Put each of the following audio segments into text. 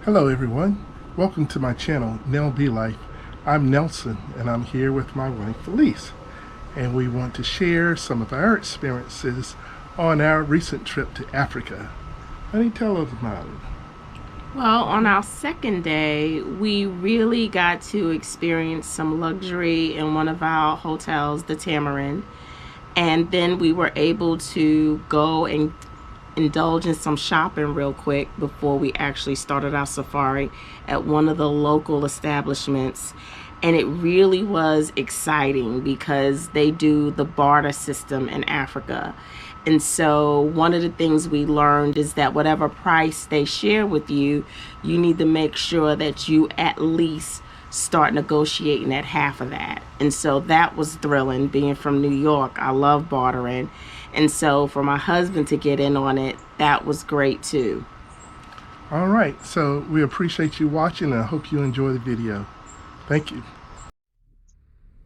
Hello everyone, welcome to my channel, Nell Be Life. I'm Nelson and I'm here with my wife Felice, and we want to share some of our experiences on our recent trip to Africa. Honey, tell us about it. Well, on our second day, we really got to experience some luxury in one of our hotels, the Tamarind. And then we were able to go and indulge in some shopping real quick before we actually started our safari at one of the local establishments. And it really was exciting because they do the barter system in Africa. And so one of the things we learned is that whatever price they share with you, you need to make sure that you at least start negotiating at half of that. And so that was thrilling. Being from New York, I love bartering. And so for my husband to get in on it, that was great too. All right, so we appreciate you watching and I hope you enjoy the video. Thank you.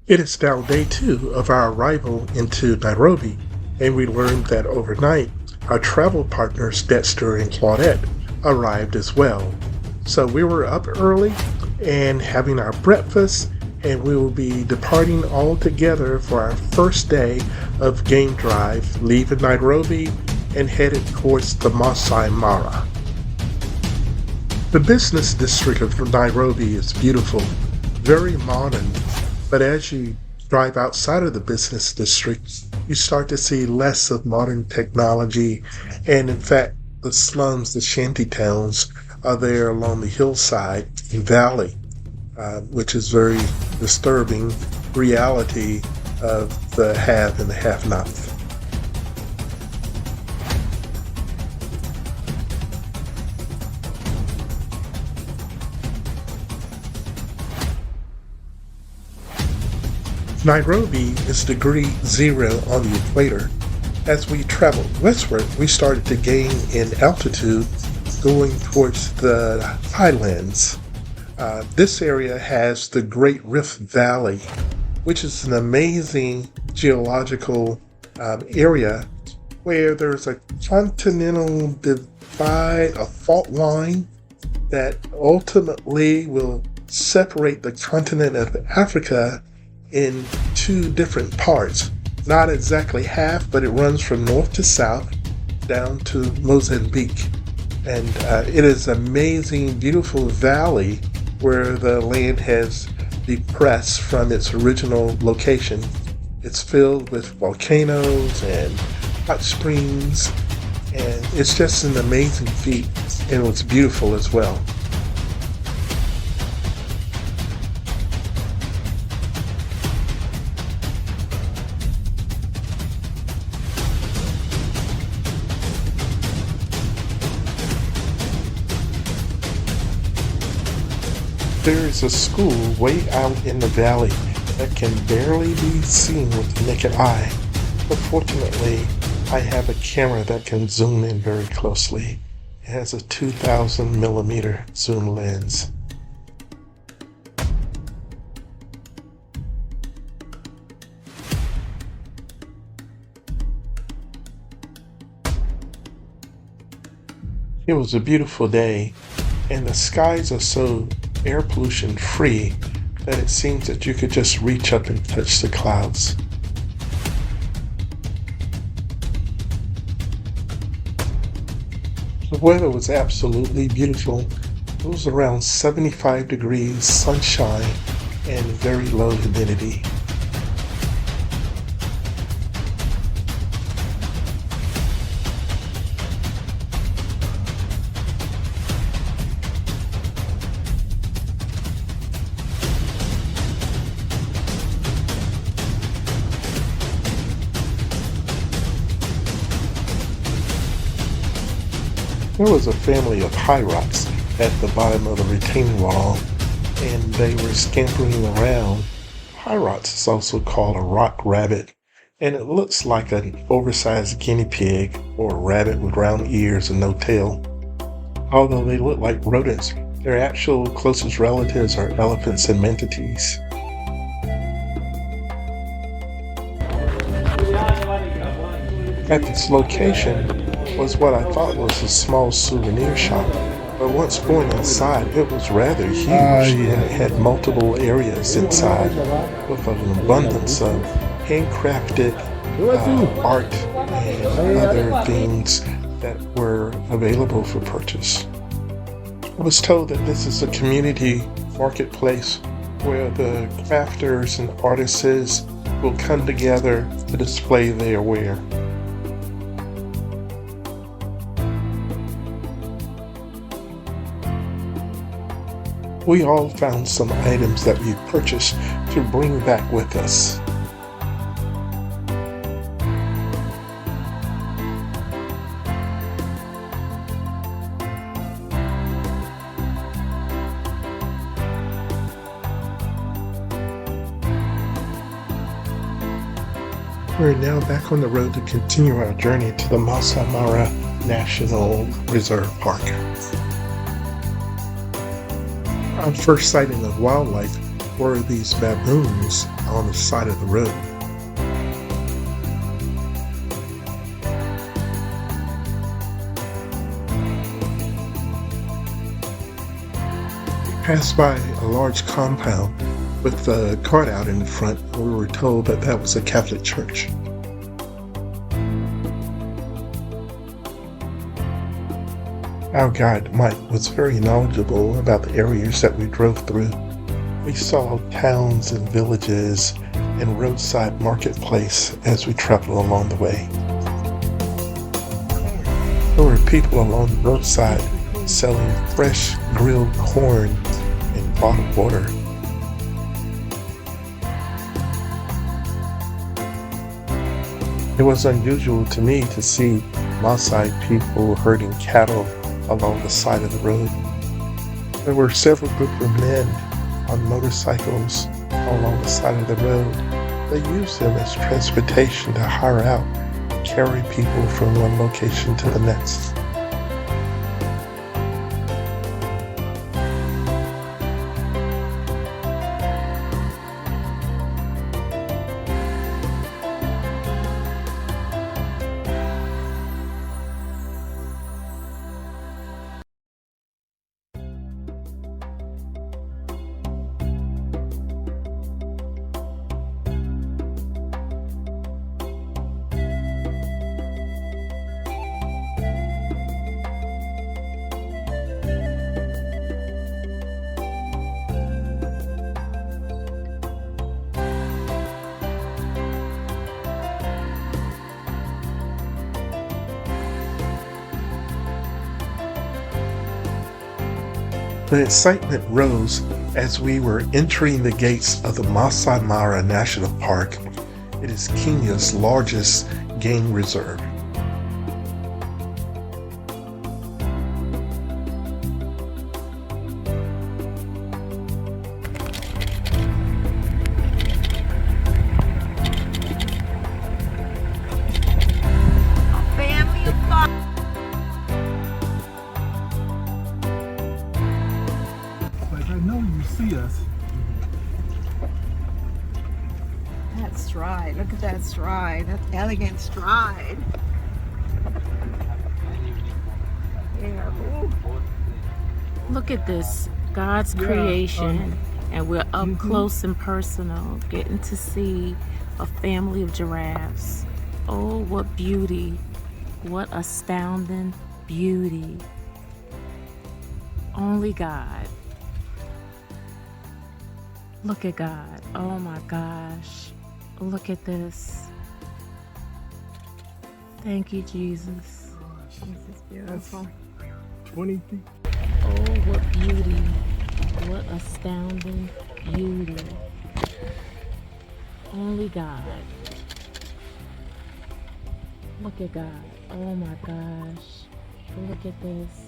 It is now day 2 of our arrival into Nairobi, and we learned that overnight our travel partners Dexter and Claudette arrived as well. So we were up early and having our breakfast, and we will be departing all together for our first day of game drive, leaving Nairobi and headed towards the Maasai Mara. The business district of Nairobi is beautiful, very modern, but as you drive outside of the business district, you start to see less of modern technology, and in fact, the slums, the shanty towns, are there along the hillside and valley, which is very disturbing reality of the have and the have-nots. Nairobi is degree 0 on the equator. As we traveled westward, we started to gain in altitude going towards the highlands. This area has the Great Rift Valley, which is an amazing geological area where there's a continental divide, a fault line that ultimately will separate the continent of Africa in 2 different parts. Not exactly half, but it runs from north to south down to Mozambique. And it is an amazing, beautiful valley where the land has depressed from its original location. It's filled with volcanoes and hot springs, and it's just an amazing feat, and it's beautiful as well. There is a school way out in the valley that can barely be seen with the naked eye, but fortunately I have a camera that can zoom in very closely. It has a 2000 millimeter zoom lens. It was a beautiful day, and the skies are so air pollution free that it seems that you could just reach up and touch the clouds. The weather was absolutely beautiful. It was around 75 degrees, sunshine, and very low humidity. There was a family of hyrax at the bottom of the retaining wall, and they were scampering around. Hyrax is also called a rock rabbit, and it looks like an oversized guinea pig or a rabbit with round ears and no tail. Although they look like rodents, their actual closest relatives are elephants and manatees. At this location was what I thought was a small souvenir shop, But once going inside, it was rather huge, and it had multiple areas inside with an abundance of handcrafted art and other things that were available for purchase. I was told that this is a community marketplace where the crafters and artists will come together to display their ware. We all found some items that we purchased to bring back with us. We're now back on the road to continue our journey to the Maasai Mara National Reserve Park. Our first sighting of wildlife were these baboons on the side of the road. We passed by a large compound with a cart out in the front. We were told that that was a Catholic church. Our guide, Mike, was very knowledgeable about the areas that we drove through. We saw towns and villages and roadside marketplace as we traveled along the way. There were people along the roadside selling fresh grilled corn and bottled water. It was unusual to me to see Maasai people herding cattle along the side of the road. There were several groups of men on motorcycles along the side of the road. They used them as transportation to hire out, carry people from one location to the next. The excitement rose as we were entering the gates of the Maasai Mara National Park. It is Kenya's largest game reserve. That stride, look at that stride, that elegant stride. Yeah, ooh. Look at this, God's creation, and we're up close and personal, getting to see a family of giraffes. Oh, what beauty, what astounding beauty. Only God. Look at God, oh my gosh. Look at this. Thank you, Jesus. This is beautiful. 20 feet. Oh, what beauty. What astounding beauty. Only God. Look at God. Oh my gosh. Look at this.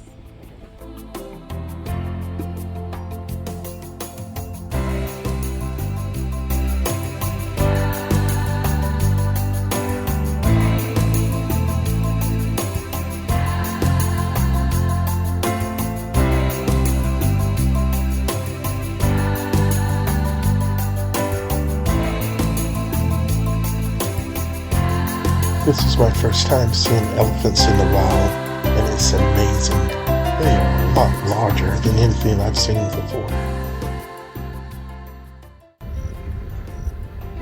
This is my first time seeing elephants in the wild, and it's amazing. They are lot larger than anything I've seen before.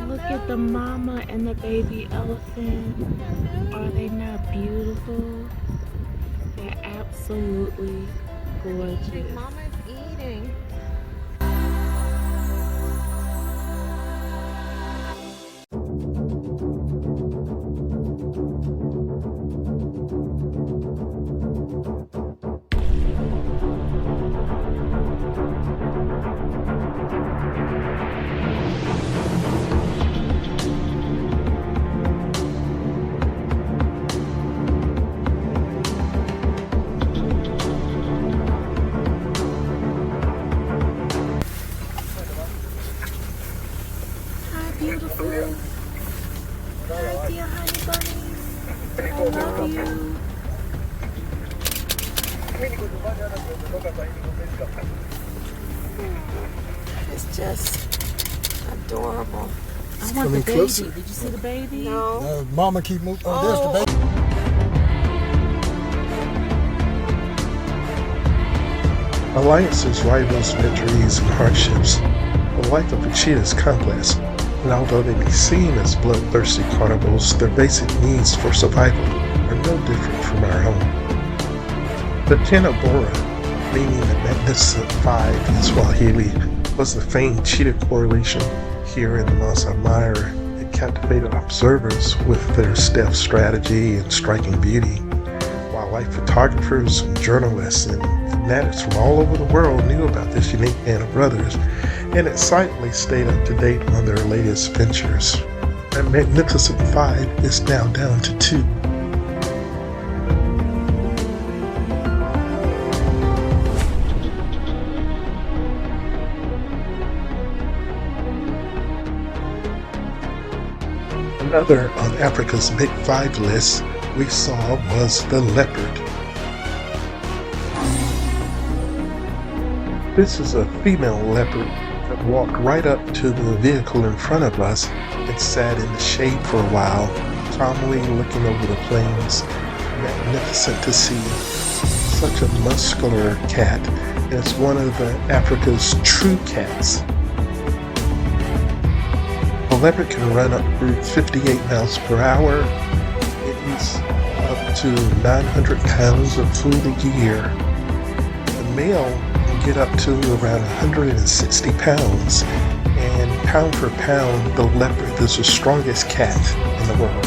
Look at the mama and the baby elephant. Are they not beautiful? They're absolutely gorgeous. Mama's eating. Beautiful. Hi, dear honey bunnies. I love you. It's just adorable. I want the baby. Closer. Did you see the baby? No. Mama keep moving. Oh, there's the baby. Alliances, rivals, victories, and hardships. The life of a cheetah is complex, and although they may seem as bloodthirsty carnivores, their basic needs for survival are no different from our own. The Tena Bora, meaning the Magnificent Five in Swahili, was the famed cheetah correlation here in the Maasai Mara. It captivated observers with their stealth strategy and striking beauty. Wildlife photographers, journalists, and fanatics from all over the world knew about this unique band of brothers and excitedly stayed up to date on their latest ventures. The Magnificent Five is now down to 2. Another on Africa's Big Five list we saw was the leopard. This is a female leopard that walked right up to the vehicle in front of us and sat in the shade for a while, calmly looking over the plains. Magnificent to see. Such a muscular cat, and it's one of Africa's true cats. The leopard can run up to 58 miles per hour. It eats up to 900 pounds of food a year. The male can get up to around 160 pounds, and pound for pound, the leopard is the strongest cat in the world.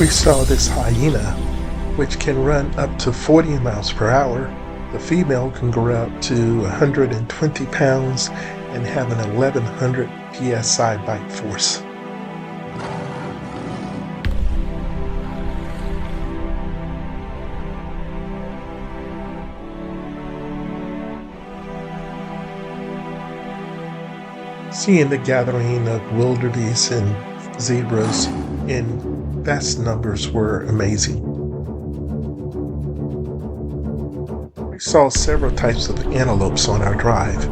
We saw this hyena, which can run up to 40 miles per hour. The female can grow up to 120 pounds and have an 1100 psi bite force. Seeing the gathering of wildebeest and zebras in vast numbers were amazing. We saw several types of antelopes on our drive.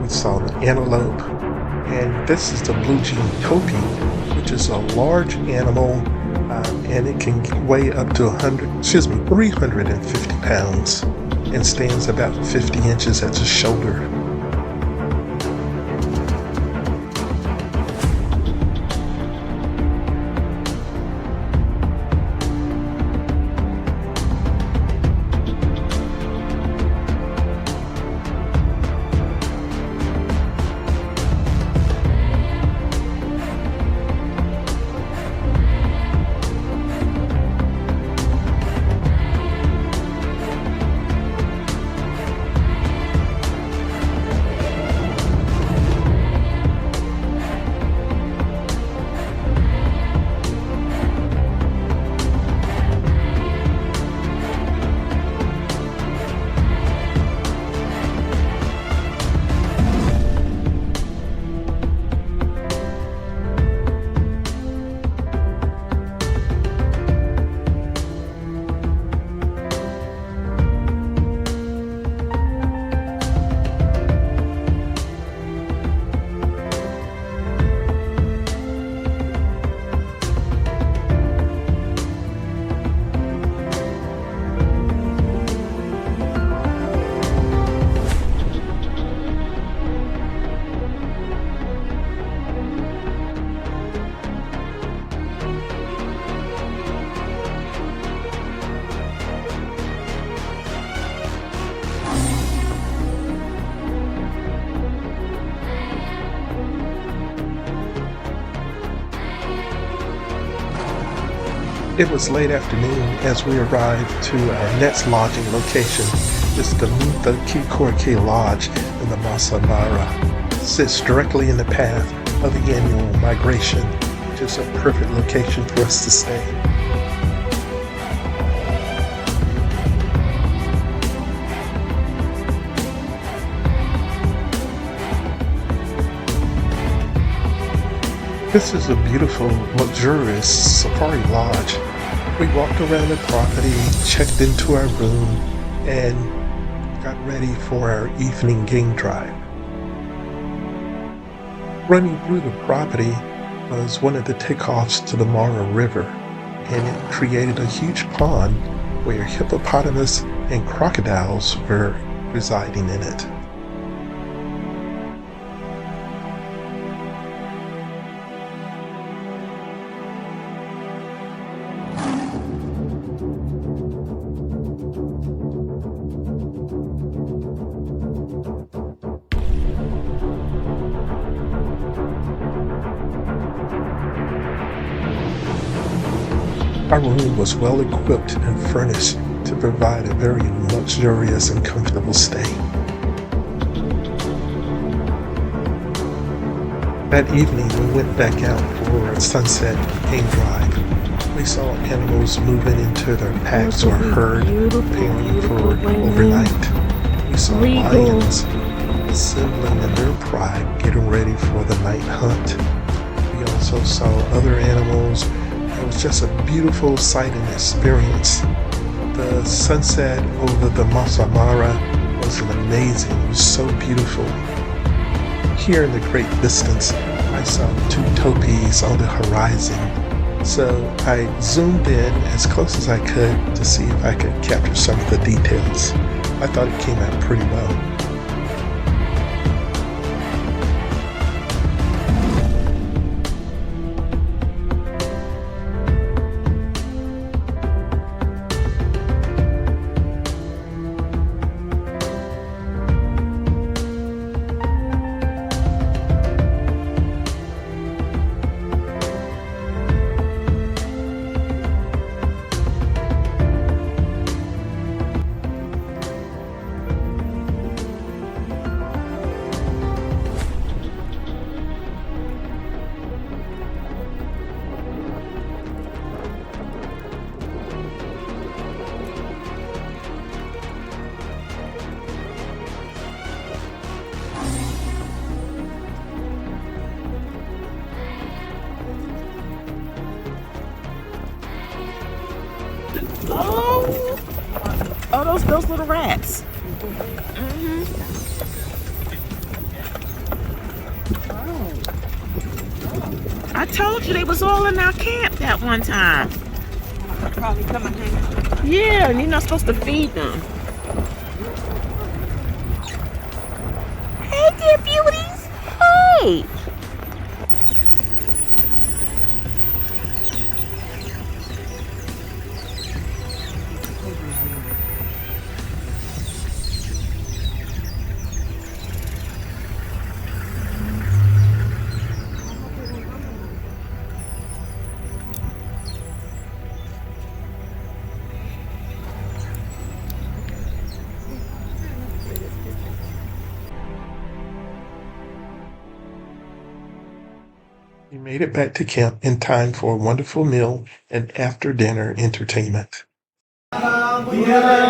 We saw the antelope, and this is the blue jean topi, which is a large animal, and it can weigh up to 350 pounds and stands about 50 inches at the shoulder. It was late afternoon as we arrived to our next lodging location. It's the Mutha Kikorke Lodge in the Maasai Mara. It sits directly in the path of the annual migration, which is a perfect location for us to stay. This is a beautiful, luxurious safari lodge. We walked around the property, checked into our room, and got ready for our evening game drive. Running through the property was one of the takeoffs to the Mara River, and it created a huge pond where hippopotamus and crocodiles were residing in it. Our room was well equipped and furnished to provide a very luxurious and comfortable stay. That evening, we went back out for a sunset game drive. We saw animals moving into their packs or herd, preparing for overnight. We saw lions assembling in their pride, getting ready for the night hunt. We also saw other animals. It was just a beautiful sight and experience. The sunset over the Maasai Mara was amazing. It was so beautiful. Here in the great distance, I saw two topis on the horizon. So I zoomed in as close as I could to see if I could capture some of the details. I thought it came out pretty well. Oh, those little rats. I told you they was all in our camp that one time. Probably coming in. Yeah, and you're not supposed to feed them. Hey, dear beauties. Hey. We made it back to camp in time for a wonderful meal and after-dinner entertainment. Yeah.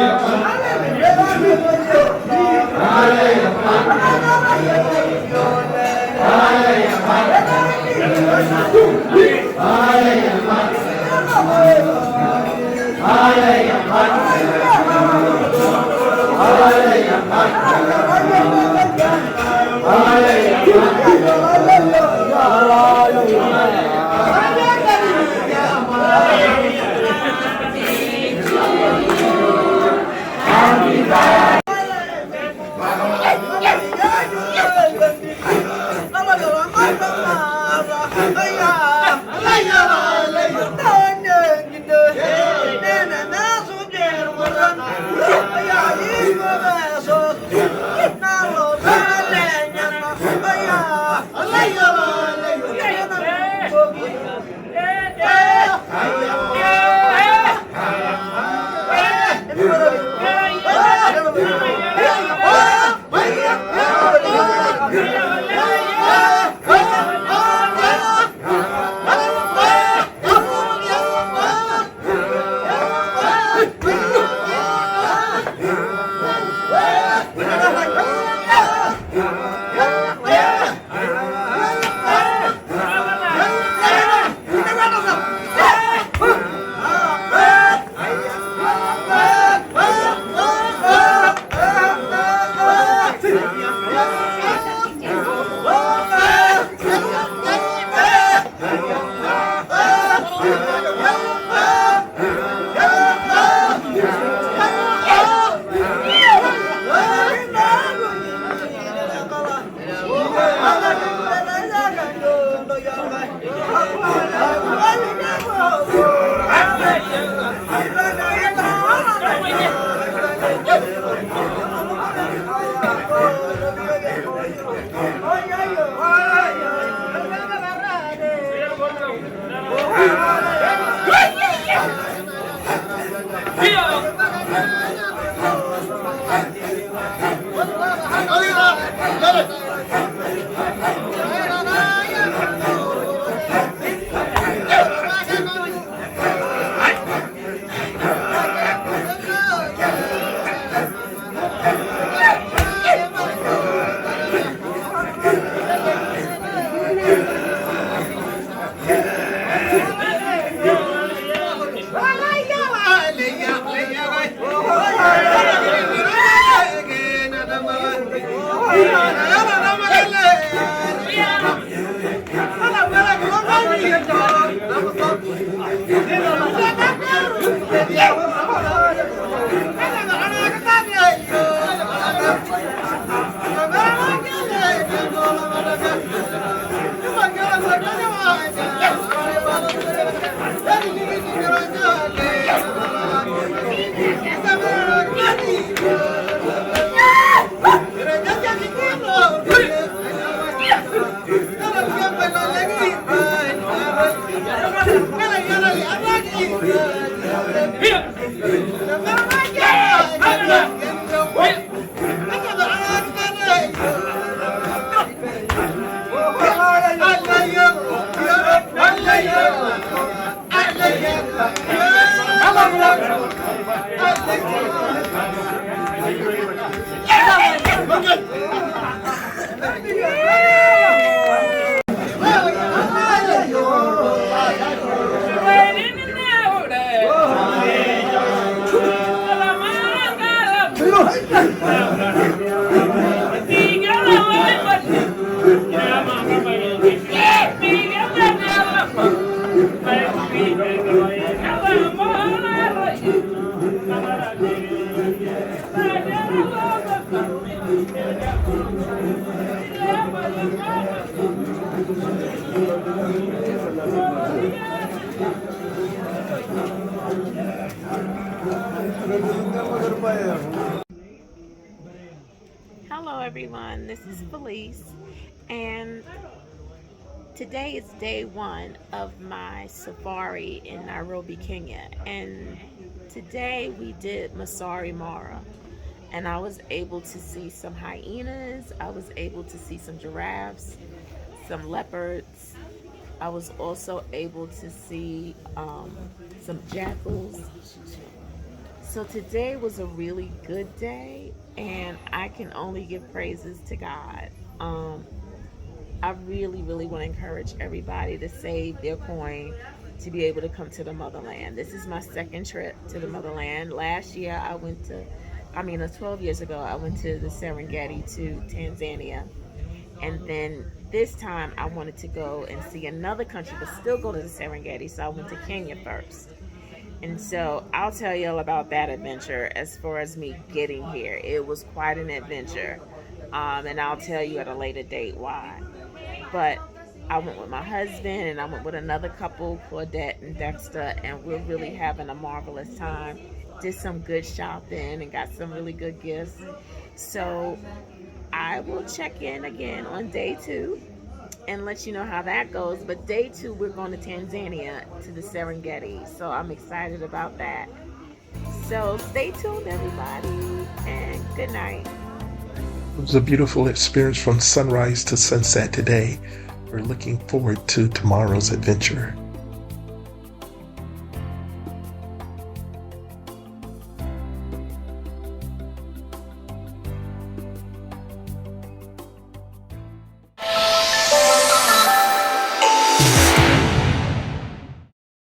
Hello everyone, this is Felice, and today is day one of my safari in Nairobi, Kenya, and today we did Maasai Mara, and I was able to see some hyenas, I was able to see some giraffes, some leopards. I was also able to see some jackals. So today was a really good day, and I can only give praises to God. I really want to encourage everybody to save their coin to be able to come to the motherland. This is my second trip to the motherland. Last year 12 years ago, I went to the Serengeti to Tanzania. And then this time I wanted to go and see another country, but still go to the Serengeti. So I went to Kenya first. And so I'll tell you all about that adventure as far as me getting here. It was quite an adventure. And I'll tell you at a later date why. But I went with my husband and I went with another couple, Claudette and Dexter, and we're really having a marvelous time. Did some good shopping and got some really good gifts. So I will check in again on day 2 and let you know how that goes. But day 2, we're going to Tanzania to the Serengeti. So I'm excited about that. So stay tuned, everybody, and good night. It was a beautiful experience from sunrise to sunset today. We're looking forward to tomorrow's adventure.